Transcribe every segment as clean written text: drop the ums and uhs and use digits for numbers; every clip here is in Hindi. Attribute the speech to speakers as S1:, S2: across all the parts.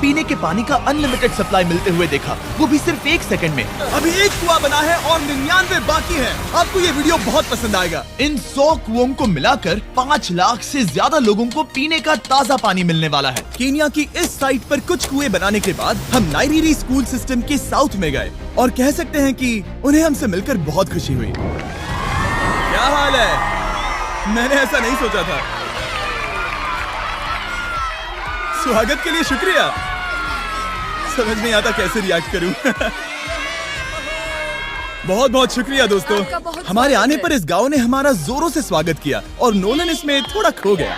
S1: पीने के पानी का अनलिमिटेड सप्लाई मिलते हुए देखा, वो भी सिर्फ 1 सेकंड में।
S2: अभी एक कुआं बना है और 99 बाकी है। आपको ये वीडियो बहुत पसंद आएगा।
S1: इन 100 कुओं को मिलाकर 5 लाख से ज्यादा लोगों को पीने का ताज़ा पानी मिलने वाला है।
S2: केन्या की इस साइट पर कुछ कुएं बनाने के बाद हम नाइरीरी स्कूल सिस्टम के साउथ में गए और कह सकते हैं कि उन्हें हमसे मिलकर बहुत खुशी हुई। क्या हाल है? मैंने ऐसा नहीं सोचा था। स्वागत के लिए शुक्रिया। समझ नहीं आता कैसे रिएक्ट करूं। बहुत बहुत शुक्रिया दोस्तों। हमारे आने पर इस गांव ने हमारा जोरों से स्वागत किया और नोलन इसमें थोड़ा खो गया।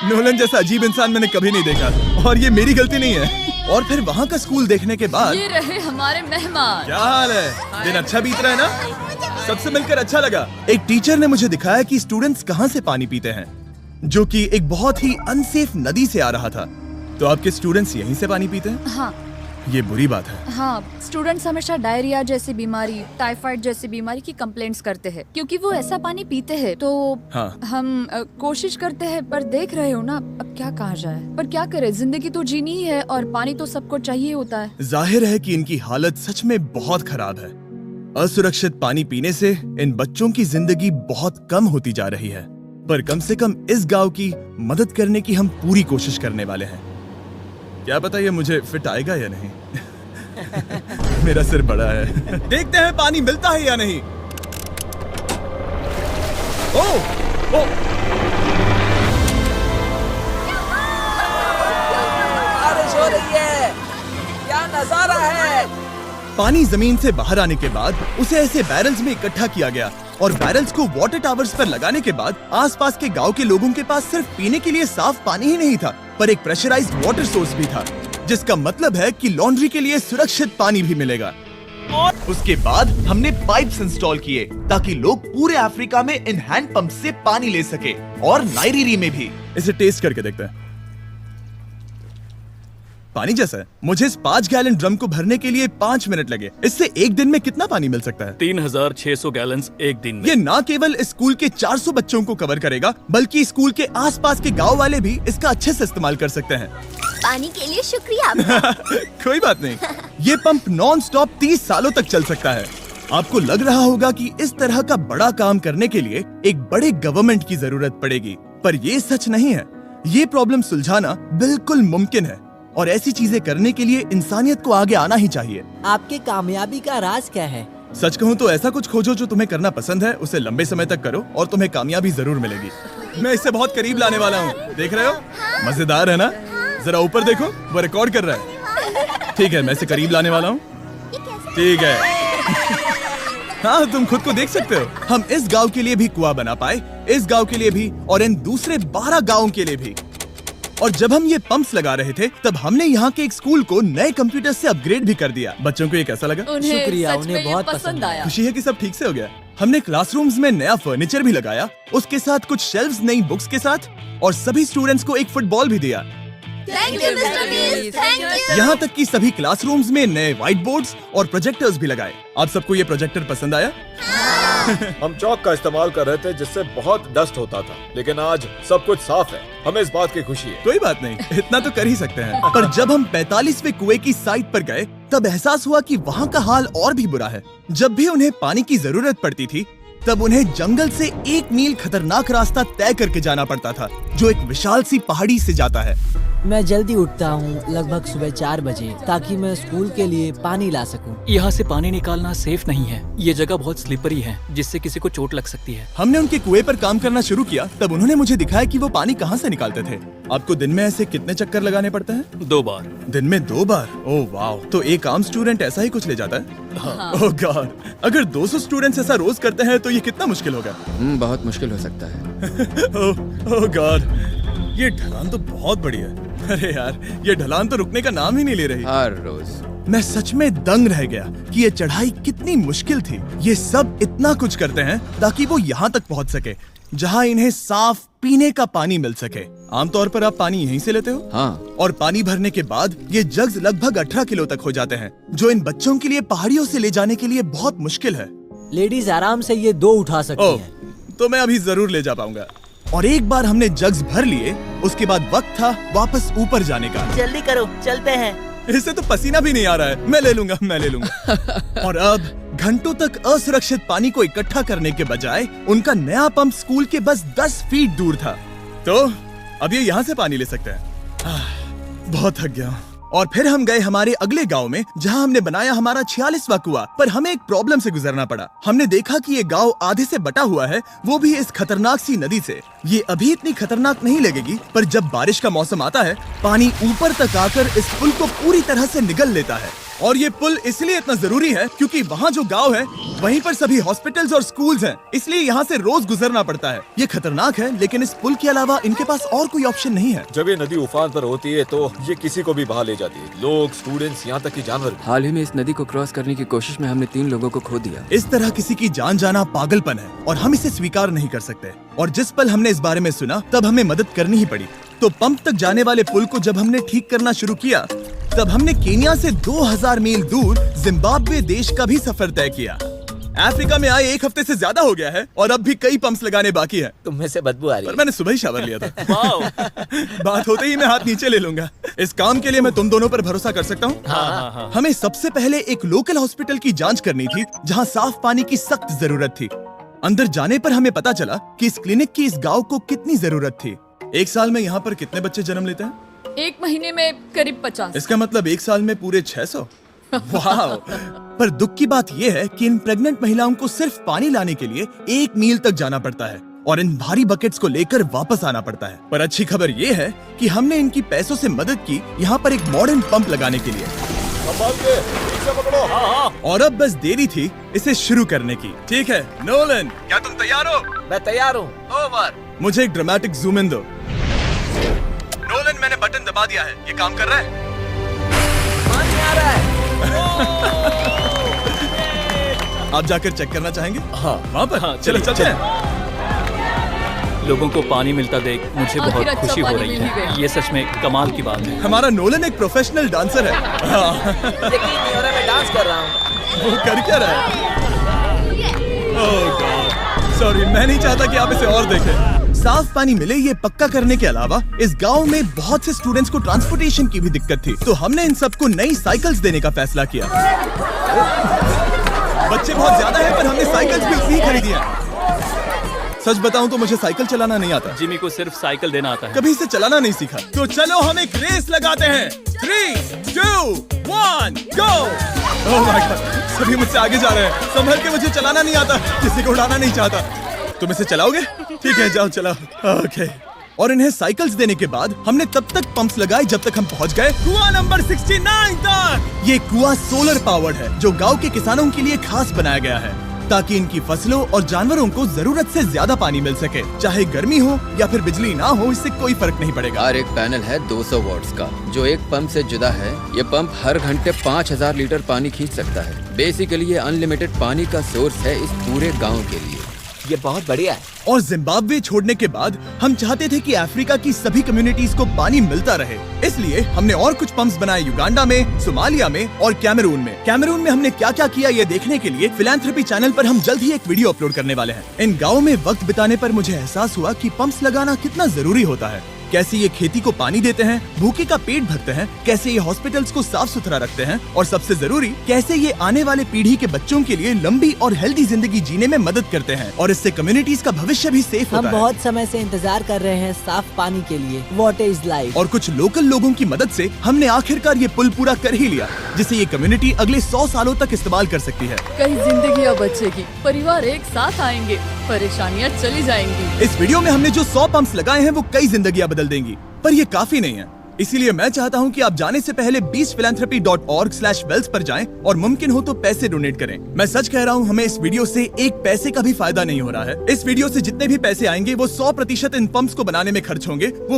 S2: नोलन जैसा अजीब इंसान मैंने कभी नहीं देखा और ये मेरी गलती नहीं है। और फिर वहाँ का स्कूल देखने के बाद
S3: ये रहे हमारे मेहमान।
S2: क्या हाल है? दिन अच्छा बीत रहा है ना? सबसे मिलकर अच्छा लगा। एक टीचर ने मुझे दिखाया कि स्टूडेंट्स कहाँ से पानी पीते हैं, जो कि एक बहुत ही अनसेफ नदी से आ रहा था। तो आपके स्टूडेंट्स यहीं से पानी पीते हैं?
S3: हाँ
S2: ये बुरी बात है।
S3: हाँ, स्टूडेंट्स हमेशा डायरिया जैसी बीमारी, टाइफाइड जैसी बीमारी की कंप्लेंट्स करते हैं क्योंकि वो ऐसा पानी पीते हैं। तो
S2: हाँ।
S3: हम कोशिश करते हैं, पर देख रहे हो ना, अब क्या कहा जाए। पर क्या करे, जिंदगी तो जीनी ही है और पानी तो सबको चाहिए होता है।
S2: जाहिर है कि इनकी हालत सच में बहुत खराब है। असुरक्षित पानी पीने से इन बच्चों की जिंदगी बहुत कम होती जा रही है। पर कम से कम इस गांव की मदद करने की हम पूरी कोशिश करने वाले हैं। क्या पता ये मुझे फिट आएगा या नहीं। मेरा सिर बड़ा है। देखते हैं पानी मिलता है या नहीं। ओह, ओह।
S4: बारिश हो रही है, क्या नजारा है।
S2: पानी जमीन से बाहर आने के बाद उसे ऐसे बैरल्स में इकट्ठा किया गया और बैरल्स को वाटर टावर्स पर लगाने के बाद आसपास के गांव के लोगों के पास सिर्फ पीने के लिए साफ पानी ही नहीं था, पर एक प्रेशराइज्ड वाटर सोर्स भी था, जिसका मतलब है कि लॉन्ड्री के लिए सुरक्षित पानी भी मिलेगा।
S1: और उसके बाद हमने पाइप्स इंस्टॉल किए ताकि लोग पूरे अफ्रीका में इन हैंड पंप से पानी ले सके और नाइरीरी में भी।
S2: इसे टेस्ट करके देखते हैं। पानी जैसा है। मुझे इस 5 गैलन ड्रम को भरने के लिए 5 मिनट लगे। इससे एक दिन में कितना पानी मिल सकता है?
S5: 3600 गैलन्स एक दिन में।
S2: ये न केवल इस स्कूल के 400 बच्चों को कवर करेगा, बल्कि स्कूल के आसपास के गांव वाले भी इसका अच्छे से इस्तेमाल कर सकते हैं।
S6: पानी के लिए शुक्रिया आपका।
S2: कोई बात नहीं। ये पंप नॉन स्टॉप 30 सालों तक चल सकता है। आपको लग रहा होगा कि इस तरह का बड़ा काम करने के लिए एक बड़े गवर्नमेंट की जरूरत पड़ेगी, पर ये सच नहीं है। ये प्रॉब्लम सुलझाना बिल्कुल मुमकिन है और ऐसी चीजें करने के लिए इंसानियत को आगे आना ही चाहिए।
S4: आपके कामयाबी का राज क्या है?
S2: सच कहूँ तो ऐसा कुछ खोजो जो तुम्हें करना पसंद है, उसे लंबे समय तक करो और तुम्हें कामयाबी जरूर मिलेगी। मैं इसे बहुत करीब लाने वाला हूँ। देख रहे हो? मजेदार है ना? जरा ऊपर देखो, वो रिकॉर्ड कर रहा है। ठीक है, मैं इसे करीब लाने वाला हूँ। ठीक है। हाँ, तुम खुद को देख सकते हो। हम इस गांव के लिए भी कुआं बना पाए, इस गांव के लिए भी और इन दूसरे 12 गांवों के लिए भी। और जब हम ये पंप्स लगा रहे थे, तब हमने यहाँ के एक स्कूल को नए कंप्यूटर से अपग्रेड भी कर दिया। बच्चों को ये कैसा लगा?
S4: शुक्रिया,
S3: सच में
S4: उन्हें
S3: ये
S4: बहुत
S3: पसंद आया।
S2: खुशी है कि सब ठीक से हो गया। हमने क्लासरूम्स में नया फर्नीचर भी लगाया, उसके साथ कुछ शेल्व्स नई बुक्स के साथ, और सभी स्टूडेंट्स को एक फुटबॉल भी दिया।
S6: Thank you mister beast, thank you.
S2: यहाँ तक कि सभी क्लासरूम्स में नए व्हाइट बोर्ड्स और प्रोजेक्टर्स भी लगाए। आप सबको ये प्रोजेक्टर पसंद आया?
S7: हम चौक का इस्तेमाल कर रहे थे जिससे बहुत डस्ट होता था, लेकिन आज सब कुछ साफ है। हमें इस बात की खुशी है।
S2: कोई बात नहीं, इतना तो कर ही सकते हैं। पर जब हम 45वें कुएं की साइट पर गए, तब एहसास हुआ कि वहाँ का हाल और भी बुरा है। जब भी उन्हें पानी की जरूरत पड़ती थी, तब उन्हें जंगल से 1 मील खतरनाक रास्ता तय करके जाना पड़ता था, जो एक विशाल सी पहाड़ी से जाता है।
S4: मैं जल्दी उठता हूँ, लगभग सुबह 4 बजे, ताकि मैं स्कूल के लिए पानी ला सकूँ।
S5: यहाँ से पानी निकालना सेफ नहीं है। ये जगह बहुत स्लिपरी है, जिससे किसी को चोट लग सकती है।
S2: हमने उनके कुएं पर काम करना शुरू किया, तब उन्होंने मुझे दिखाया कि वो पानी कहाँ से निकालते थे। आपको दिन में ऐसे कितने चक्कर लगाने पड़ते हैं?
S5: 2 बार।
S2: दिन में 2 बार? ओह वाह! तो एक आम स्टूडेंट ऐसा ही कुछ ले जाता है?
S5: हाँ।
S2: ओह गॉड! अगर 200 स्टूडेंट्स ऐसा रोज करते हैं तो ये कितना मुश्किल होगा?
S8: बहुत मुश्किल हो सकता है।
S2: ओह गॉड! ये ढलान तो बहुत बड़ी है। अरे यार, ये ढलान तो रुकने का नाम ही नहीं ले रही।
S8: हर रोज
S2: मैं सच में दंग रह गया कि ये चढ़ाई कितनी मुश्किल थी। ये सब इतना कुछ करते हैं ताकि वो यहाँ तक पहुँच सके, जहाँ इन्हें साफ पीने का पानी मिल सके। आमतौर पर आप पानी यहीं से लेते हो?
S8: हाँ।
S2: और पानी भरने के बाद ये जग्स लगभग 18 किलो तक हो जाते हैं, जो इन बच्चों के लिए पहाड़ियों से ले जाने के लिए बहुत मुश्किल है।
S4: लेडीज आराम से ये 2 उठा सकती
S2: ओह,
S4: हैं।
S2: तो मैं अभी जरूर ले जा पाऊंगा। और एक बार हमने जग्स भर लिए, उसके बाद वक्त था वापस ऊपर जाने का।
S9: जल्दी करो, चलते हैं।
S2: इससे तो पसीना भी नहीं आ रहा है। मैं ले लूंगा। और अब घंटों तक असुरक्षित पानी को इकट्ठा करने के बजाय उनका नया पंप स्कूल के बस 10 फीट दूर था। तो अब ये यहाँ से पानी ले सकते हैं। बहुत थक गया हूँ। और फिर हम गए हमारे अगले गांव में, जहां हमने बनाया हमारा 46वां कुआं। पर हमें एक प्रॉब्लम से गुजरना पड़ा। हमने देखा कि ये गांव आधे से बटा हुआ है, वो भी इस खतरनाक सी नदी से। ये अभी इतनी खतरनाक नहीं लगेगी, पर जब बारिश का मौसम आता है, पानी ऊपर तक आकर इस पुल को पूरी तरह से निगल लेता है। और ये पुल इसलिए इतना जरूरी है क्योंकि वहाँ जो गांव है, वहीं पर सभी हॉस्पिटल्स और स्कूल्स हैं, इसलिए यहाँ से रोज गुजरना पड़ता है। ये खतरनाक है, लेकिन इस पुल के अलावा इनके पास और कोई ऑप्शन नहीं है।
S7: जब ये नदी उफान पर होती है तो ये किसी को भी बहा ले जाती है, लोग, स्टूडेंट्स, यहाँ तक कि जानवर भी।
S8: हाल ही में इस नदी को क्रॉस करने की कोशिश में हमने 3 लोगों को खो दिया।
S2: इस तरह किसी की जान जाना पागलपन है और हम इसे स्वीकार नहीं कर सकते। और जिस पल हमने इस बारे में सुना, तब हमें मदद करनी ही पड़ी। तो पंप तक जाने वाले पुल को जब हमने ठीक करना शुरू किया, तब हमने केनिया से 2000 मील दूर जिम्बाब्वे देश का भी सफर तय किया। अफ्रीका में आए 1 हफ्ते से ज्यादा हो गया है और अब भी कई पंप्स लगाने बाकी हैं।
S9: तुम में से बदबू आ रही
S2: पर
S9: है।
S2: मैंने सुबह ही शावर लिया था। बात होते ही मैं हाथ नीचे ले लूंगा। इस काम के लिए मैं तुम दोनों पर भरोसा कर सकता हूँ।
S9: हाँ।
S2: हमें सबसे पहले एक लोकल हॉस्पिटल की जांच करनी थी, जहाँ साफ पानी की सख्त जरूरत थी। अंदर जाने पर हमें पता चला कि इस क्लिनिक की इस गांव को कितनी जरूरत थी। 1 साल में यहाँ पर कितने बच्चे जन्म लेते हैं?
S3: 1 महीने में करीब 50।
S2: इसका मतलब 1 साल में पूरे 600। वाह! पर दुख की बात यह है कि इन प्रेग्नेंट महिलाओं को सिर्फ पानी लाने के लिए 1 मील तक जाना पड़ता है और इन भारी बकेट्स को लेकर वापस आना पड़ता है। पर अच्छी खबर यह है कि हमने इनकी पैसों से मदद की यहाँ पर एक मॉडर्न पंप लगाने के लिए।
S7: संभाल के, ठीक से पकड़ो।
S2: और अब बस देरी थी इसे शुरू करने की। ठीक है नोलन, क्या तुम तैयार हो?
S9: मैं तैयार हूँ।
S2: ओवर। मुझे एक ड्रामेटिक जूम इन दो। नोलन, मैंने बटन दबा दिया है, ये काम कर रहा है?
S9: पानी आ रहा है।
S2: आप जाकर चेक करना चाहेंगे?
S7: हाँ।
S2: वहाँ पर?
S5: हाँ,
S2: चलो
S5: चलिए,
S2: चलते हैं।
S5: लोगों को पानी मिलता देख मुझे
S3: आखिर
S5: बहुत
S3: अच्छा
S5: खुशी हो
S3: पानी
S5: रही
S3: मिल ही
S5: है।
S3: गया।
S5: ये सच में कमाल की बात है।
S2: हमारा नोलन एक प्रोफेशनल डांसर है। हाँ।
S9: यकीन नहीं हो रहा, मैं डांस कर रहा हूँ।
S2: वो कर क्या रहा है? ओह गॉड, सॉरी, मैं नहीं चाहता कि आप इसे और देखें। साफ पानी मिले ये पक्का करने के अलावा इस गांव में बहुत से स्टूडेंट्स को ट्रांसपोर्टेशन की भी दिक्कत थी, तो हमने इन सबको नई साइकिल्स देने का फैसला किया। बच्चे बहुत ज्यादा हैं, पर हमने साइकिल्स भी उतनी ही खरीदी हैं। सच बताऊं तो मुझे साइकिल चलाना नहीं आता।
S5: जिमी को सिर्फ साइकिल देना आता है।
S2: कभी इसे चलाना नहीं सीखा। तो चलो हम एक रेस लगाते हैं। 3, 2, 1, गो! ओह माय गॉड, सभी मुझसे आगे जा रहे हैं। संभल के, मुझे चलाना नहीं आता, किसी को उड़ाना नहीं चाहता। तुम इसे चलाओगे? ठीक है, जाओ चलाओ। ओके। और इन्हें साइकिल्स देने के बाद हमने तब तक पंप्स लगाए जब तक हम पहुंच गए कुआं नंबर 69 तक। ये कुआं सोलर पावर्ड है, जो गांव के किसानों के लिए खास बनाया गया है, ताकि इनकी फसलों और जानवरों को जरूरत से ज्यादा पानी मिल सके। चाहे गर्मी हो या फिर बिजली ना हो, इससे कोई फर्क नहीं पड़ेगा।
S8: और एक पैनल है 200 वॉट्स का, जो एक पंप से जुदा है। ये पंप हर घंटे 5000 लीटर पानी खींच सकता है। बेसिकली ये अनलिमिटेड पानी का सोर्स है इस पूरे गाँव के लिए।
S9: ये बहुत बढ़िया है।
S2: और जिम्बाब्वे छोड़ने के बाद हम चाहते थे कि अफ्रीका की सभी कम्युनिटीज को पानी मिलता रहे, इसलिए हमने और कुछ पंप्स बनाए युगांडा में, सोमालिया में और कैमरून में। कैमरून में हमने क्या क्या किया ये देखने के लिए फिलैंथ्रोपी चैनल पर हम जल्द ही एक वीडियो अपलोड करने वाले हैं। इन गाँव में वक्त बिताने पर मुझे एहसास हुआ कि पंप्स लगाना कितना जरूरी होता है। कैसे ये खेती को पानी देते हैं, भूखे का पेट भरते हैं, कैसे ये हॉस्पिटल्स को साफ सुथरा रखते हैं, और सबसे जरूरी कैसे ये आने वाले पीढ़ी के बच्चों के लिए लंबी और हेल्दी जिंदगी जीने में मदद करते हैं, और इससे कम्युनिटीज का भविष्य भी सेफ
S4: हम
S2: होता है।
S4: बहुत समय से इंतजार कर रहे हैं साफ पानी के लिए। Water is life.
S2: और कुछ लोकल लोगों की मदद से हमने आखिरकार ये पुल पूरा कर ही लिया, जिसे ये कम्युनिटी अगले 100 सालों तक इस्तेमाल कर सकती है।
S3: कई जिंदगियां बचेगी, परिवार एक साथ आएंगे, परेशानियां चली जाएंगी।
S2: इस वीडियो में हमने जो 100 पंप्स लगाए हैं वो कई जिंदगियां बदल देंगी, पर ये काफी नहीं है। इसीलिए मैं चाहता हूं कि आप जाने से पहले 20philanthropy.org/wells पर जाएं और मुमकिन हो तो पैसे डोनेट करें। मैं सच कह रहा हूं, हमें इस वीडियो से 1 पैसे का भी फायदा नहीं हो रहा है। इस वीडियो से जितने भी पैसे आएंगे वो 100% इन पंप्स को बनाने में खर्च होंगे। वो